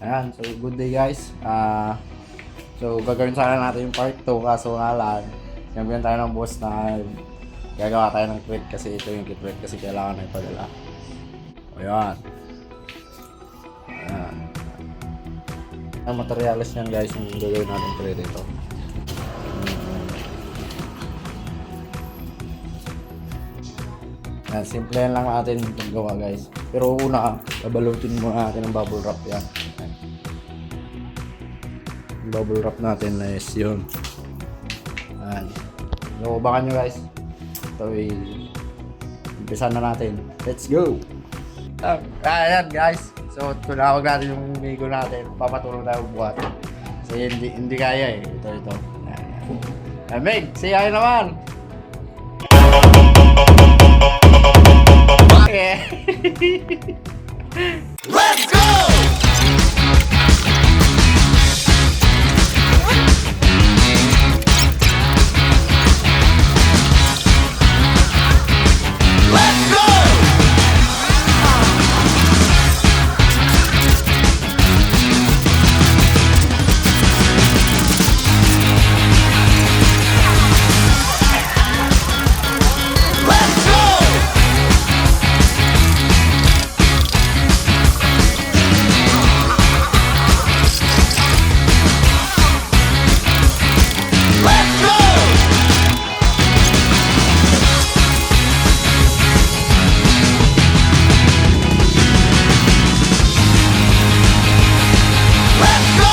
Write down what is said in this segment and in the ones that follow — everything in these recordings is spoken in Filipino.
Ayan, so good day guys. So gagawin sana natin yung part 2 kaso nga lang, nabigyan tayo ng boss na gagawa tayo ng tweet kasi ito yung tweet kasi kailangan na ipadala. Ayan. Ayan. Ang materials niyan guys yung gagawin natin tweet ito. Ayan, simple lang natin itong gawa guys. Pero una, babalutin muna natin ng bubble wrap yan. Yung bubble wrap natin na is yun. Ayan. Nakubakan nyo guys. Ito umpisa na natin. Let's go! Ayan guys. So tunawag natin yung amigo natin. Papatulong tayo buhat. Kasi hindi kaya eh. Ito. Ayan. Meg, say hi naman! Let's go! Let's go! Let's go! Let's go! Let's go!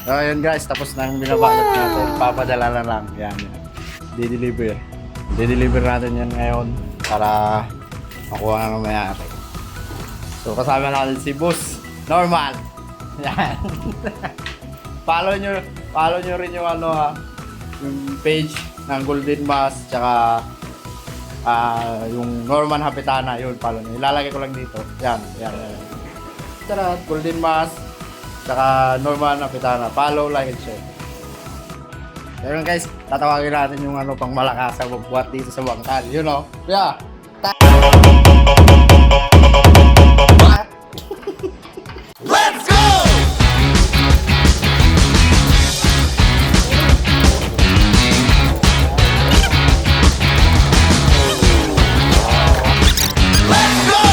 So ayun guys, tapos na yung binabalot natin. Papadala na lang. Yan. Di-deliver natin yan ngayon para makuha na ng mayari. So kasama natin si Boss Norman. Yan. follow nyo rin yung yung page ng Golden Mass tsaka yung Norman Hapitana. Yun, follow nyo. Ilalagay ko lang dito. Yan. Tara, Golden Mass tsaka Norman Hapitana. Follow, like, and share. Ayun guys, tatawagin natin yung pang malakas sa magbuhat dito sa bangkal. You know? Yeah. Let's go! Let's go! Let's go!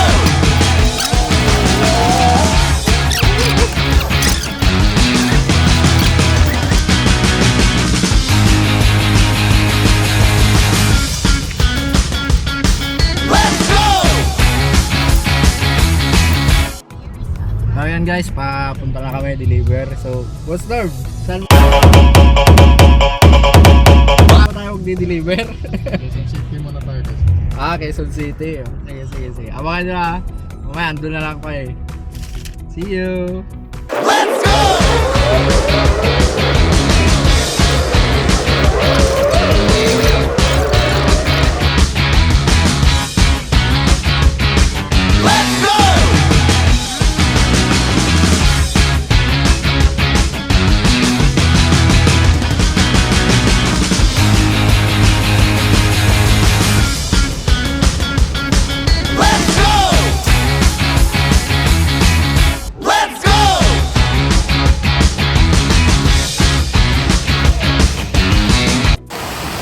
So ayan guys, papunta na kami deliver. So, Boss Norm, saan pa tayo magdi-deliver? Quezon City muna tayo guys. Quezon City. Sige. Abangan nyo ha. Mamaya, andun na lang pa eh. See you! Let's go! Let's go! Let's go! Let's go!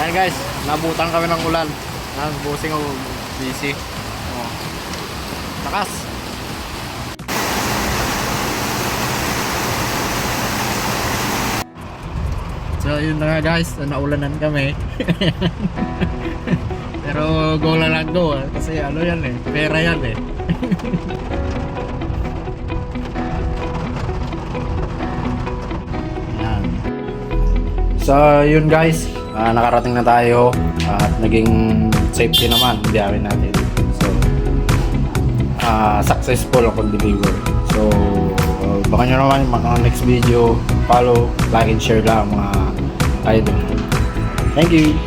Ayan guys, nabutan kami ng ulan. Busing o busy. Oh. Takas! So yun na nga guys, naulanan kami. Pero go lang go kasi ano yan eh, pera yan eh. Yan. So yun guys, nakarating na tayo at naging safety naman ang biyahe natin. So successful ang pag-deliver. So baka nyo naman yung mga next video, follow, like and share lang mga idol. Thank you!